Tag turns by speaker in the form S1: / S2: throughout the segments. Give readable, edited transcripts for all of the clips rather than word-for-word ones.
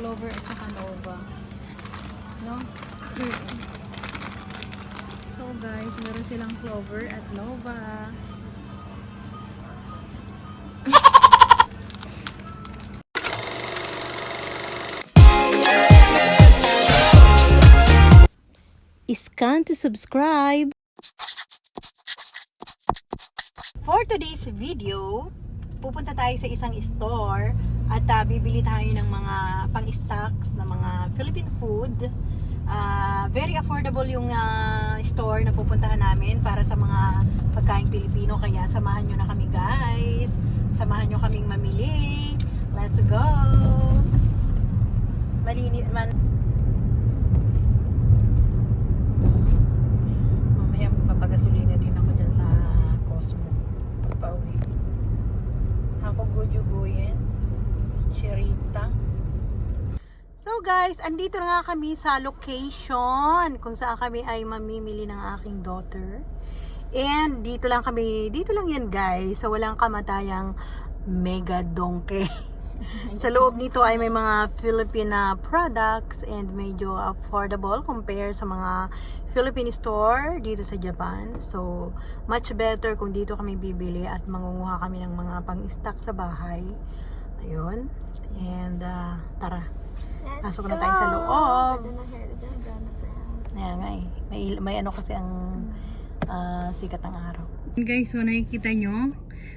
S1: Clover at saka Nova. No? So guys, meron silang Clover at Nova.
S2: Scan to subscribe.
S1: For today's video, pupunta tayo sa isang store at bibili tayo ng mga pang-stocks na mga Philippine food. Very affordable yung store na pupuntahan namin para sa mga pagkain Pilipino. Kaya samahan nyo na kami guys. Samahan nyo kaming mamili. Let's go! Malinis man. Mamaya magpapagasolina din ako dyan sa Cosmo. Pagpa-uwi. Ako gujuguyin. Chirita. So guys, andito na nga kami sa location kung saan kami ay mamimili ng aking daughter. And dito lang yan guys, sa walang kamatayang Mega Donkey. Sa loob nito ay may mga Filipina products and medyo affordable compare sa mga Philippine store dito sa Japan. So, much better kung dito kami bibili at mangunguha kami ng mga pang-stock sa bahay. Ayun. And tara. Pasok na tayo sa loob. Ayan nga eh. May ano kasi ang sikat ng araw. Guys, so nakikita nyo,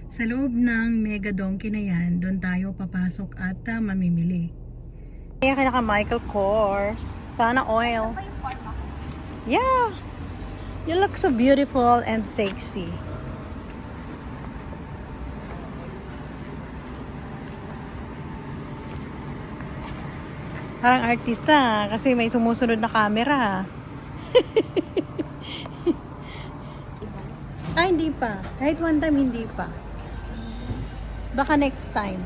S1: sa loob ng Mega Donkey na yan, doon tayo papasok at mamimili. Kaya ka Michael Kors. Sana oil. Yeah. You look so beautiful and sexy. Parang artista kasi may sumusunod na camera. Ay, hindi pa. Kahit one time, hindi pa. Baka next time.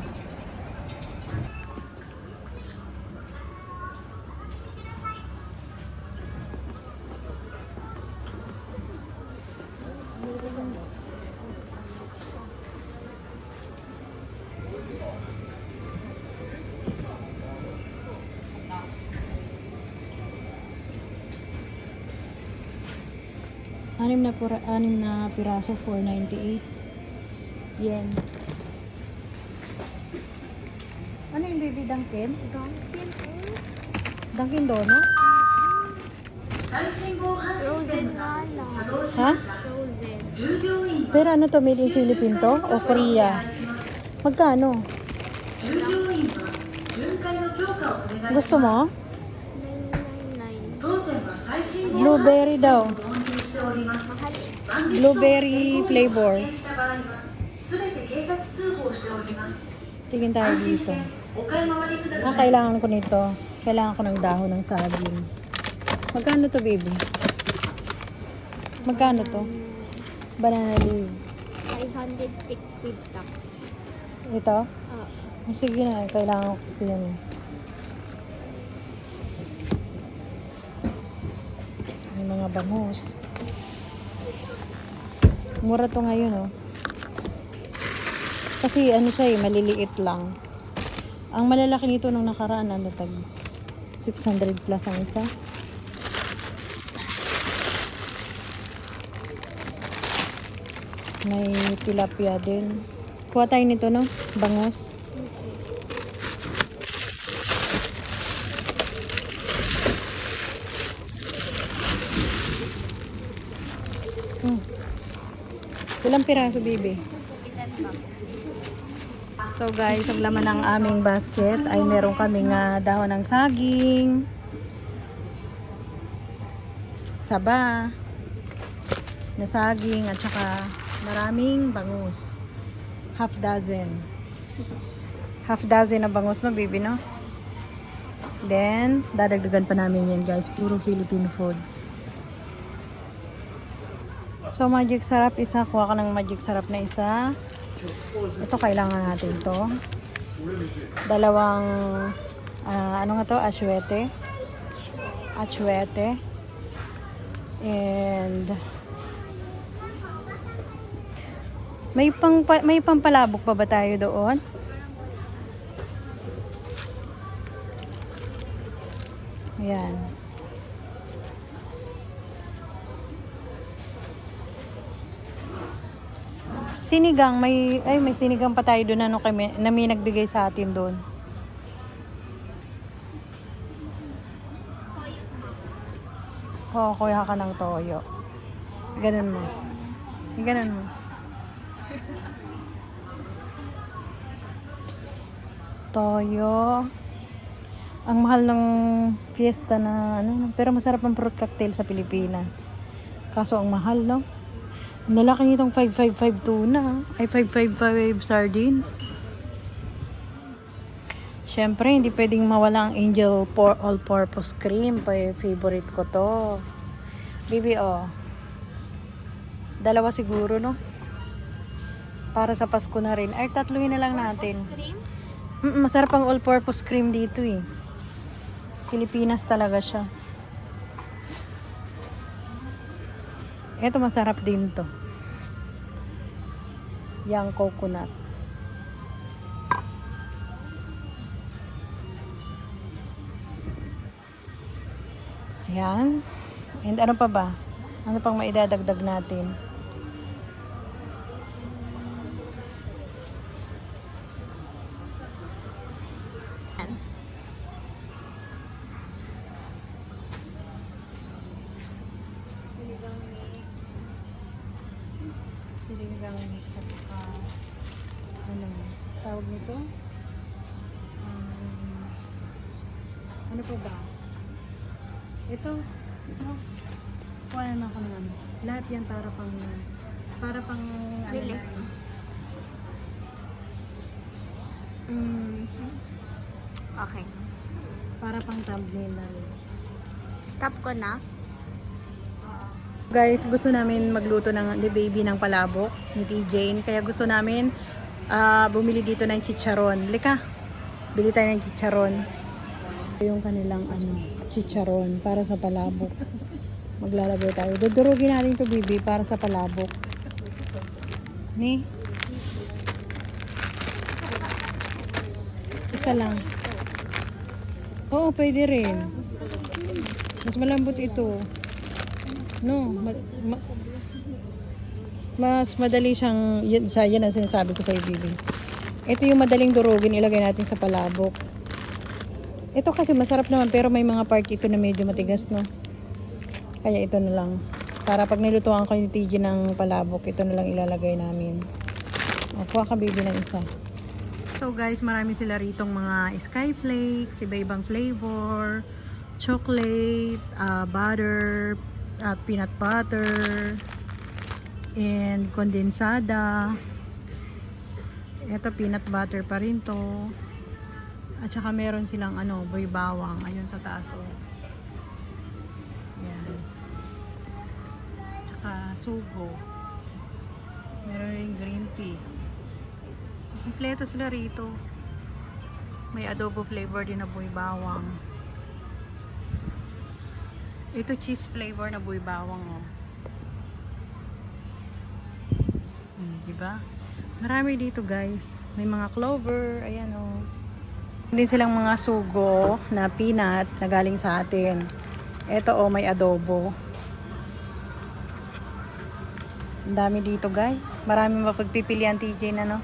S1: Anim na piraso, 498 yen. Ano yung baby Dunkin? Dunkin Donut?
S3: Frozen nga lang.
S1: Ha?
S3: Frozen.
S1: Pero ano to, made in Philippines to? O Korea? Magkano? Gusto mo?
S3: 999.
S1: Blueberry daw.
S3: Mahal eh.
S1: Blueberry flavor. Tingin tayo dito. Kailangan ko nito. Kailangan ko ng dahon ng saging. Magkano to, baby? Magkano to? Banana leaf.
S3: 506 with tax.
S1: Ito? Sige na, kailangan ko kasi yan. May mga bangus. Mura to ngayon, oh. Kasi ano siya eh, maliliit lang. Ang malalaki nito nung nakaraan, ano tag 600 plus ang isa. May tilapia din. Kuha tayo nito, no? Bangus. Ilang piraso, baby? So guys, ang laman ng aming basket ay meron kaming dahon ng saging, saba na saging at saka maraming bangus. Half dozen na bangus, no baby, no? Then dadagdagan pa namin yan guys, puro Philippine food. So magic sarap isa, kuha ka ng magic sarap na isa. Ito kailangan natin to. Dalawang ano nga to, asyuete. And may pampalabok pa ba tayo doon? Ayan. Sinigang, may sinigang pa tayo doon ano kami, na may nagbigay sa atin doon. Oo, kuya ka ng toyo. Ganun mo. Ganun mo. Toyo. Ang mahal ng fiesta na ano, pero masarap ang fruit cocktail sa Pilipinas. Kaso ang mahal, no? Ang lalaki nitong 555 tuna. Ay, 555 sardines. Siyempre, hindi pwedeng mawala ang Angel All-Purpose Cream. Favorite ko to. Bibi, oh. Dalawa siguro, no? Para sa Pasko na rin. Ay, tatluhin na lang natin.
S3: Cream?
S1: Masarap ang all-purpose cream dito eh. Pilipinas talaga siya. Ito masarap din to. Yang coconut. Ayan. And ano pa ba? Ano pang maidadagdag natin? Sinigang mix at saka ano tawag nito? Ano pa ba? Ito kuha na ako ng ano. Lahat yan para pang
S3: Release. Okay.
S1: para pang thumbnail na rin.
S3: Tap ko na.
S1: Guys, gusto namin magluto ng the baby ng palabok ni T-Jane. Kaya gusto namin bumili dito ng chicharon. Lika, bili tayo ng chicharon. Yung kanilang chicharon para sa palabok. Maglalagay tayo. Dudurugin natin to baby para sa palabok. Ni? Isa lang. Oo, pwede rin. Mas malambot ito. No, mas madali siyang, yan ang sinasabi ko sa baby. Ito yung madaling durugin, ilagay natin sa palabok. Ito kasi masarap naman, pero may mga part ito na medyo matigas, no? Kaya ito na lang. Para pag nilutuan ko yung TG ng palabok, ito na lang ilalagay namin. O, kuha ka baby ng isa. So guys, marami sila ritong mga skyflakes, iba-ibang flavor, chocolate, butter, peanut butter, and kondensada. Ito peanut butter pa rin to. At saka meron silang boy bawang ayun sa taas oh. Yan. Tsaka sugo. Meron rin green peas. So kompleto sila rito. May adobo flavor din na boy bawang. Ito cheese flavor na buy bawang oh. Diba? Marami dito guys. May mga clover, ayan oh. Hindi silang mga sugo na peanut na galing sa atin. Ito oh, may adobo. Ang dami dito guys. Maraming mapagpipilian TJ na no.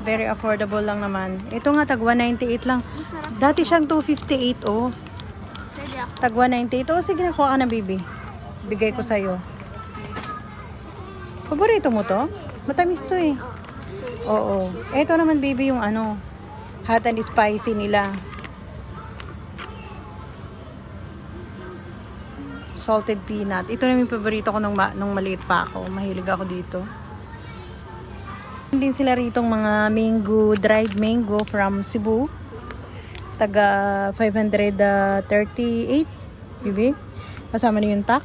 S1: Very affordable lang naman. Ito nga tag 198 lang. Dati siyang 258 oh. Tag 198. Oh, sige na, kuha ka na, baby. Bigay ko sa'yo. Paborito mo to? Matamis to eh. Oo. Ito naman, baby, yung hot and spicy nila. Salted peanut. Ito naman yung paborito ko nung maliit pa ako. Mahilig ako dito. Din sila ritong mga mango, dried mango from Cebu. Taga 538 bibi. Kasama na yung tax.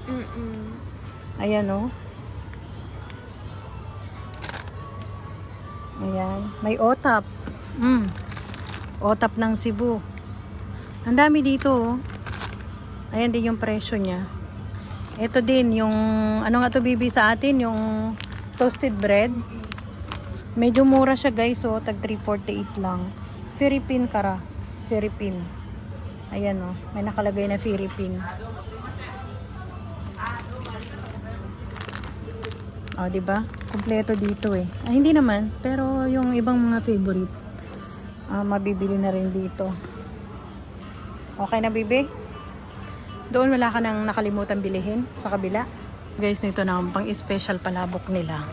S1: Ayan oh. Ayan. May otap. Otap ng Cebu. Ang dami dito oh. Ayan din yung presyo niya. Ito din yung nga to bibi sa atin, yung toasted bread. Medyo mura siya guys oh. Tag 348 lang. Philippine kara. Philippine. Ayan o, may nakalagay na Philippine. O, diba? Kompleto dito eh. Ay, hindi naman. Pero yung ibang mga favorite, mabibili na rin dito. Okay na, bibi? Doon wala ka nang nakalimutan bilihin sa kabila. Guys, nito na ang pang-special palabok nila.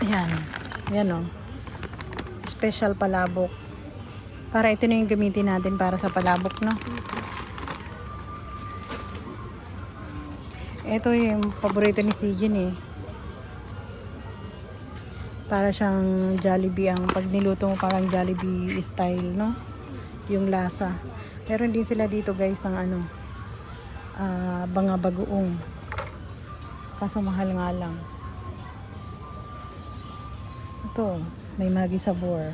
S1: Ayan. Ayan o. Special palabok. Para ito na yung gamitin natin para sa palabok, no? Ito yung paborito ni Sijin eh. Para siyang Jollibee. Ang pag niluto mo parang Jollibee style, no? Yung lasa. Meron din sila dito guys ng ano, banga bagoong. Kaso mahal nga lang. Ito, may Maggi Sabor.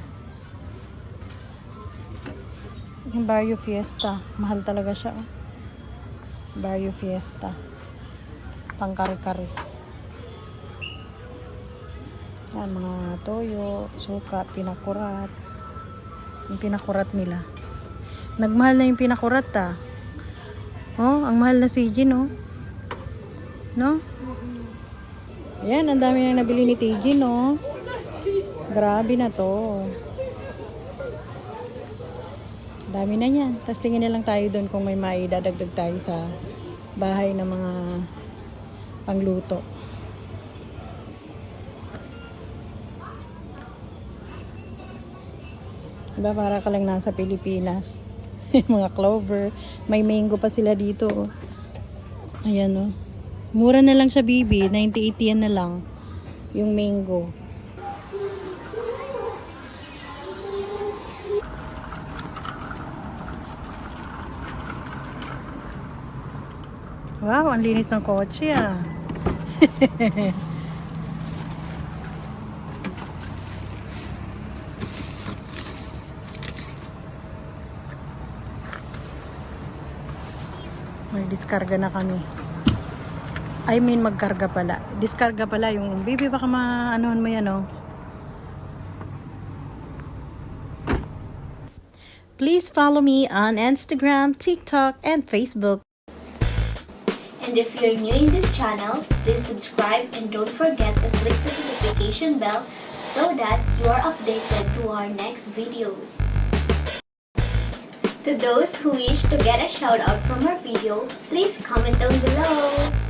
S1: Yung Barrio Fiesta. Mahal talaga siya. Oh. Barrio Fiesta. Pang kare-kare. Yan, mga toyo, suka, pinakurat. Yung pinakurat nila. Nagmahal na yung pinakurat ah. Oh, ang mahal na Sijin oh. No? Ayan, ang dami nang nabili ni Tijin oh. Grabe na to. Dami na yan. Tapos tingin na lang tayo doon kung may maidadagdag tayo sa bahay ng mga pangluto. Diba para ka lang nasa Pilipinas. Mga clover. May mango pa sila dito. Oh. Ayan oh. Mura na lang siya, bibi. 98 yan na lang. Yung mango. Wow, ang linis ng kotse ah. May diskarga na kami. I mean, magkarga pala. Diskarga pala yung baby, baka ma-anohan mo yan, oh.
S2: Please follow me on Instagram, TikTok, and Facebook.
S3: And if you're new in this channel, please subscribe and don't forget to click the notification bell so that you are updated to our next videos. To those who wish to get a shout out from our video, please comment down below.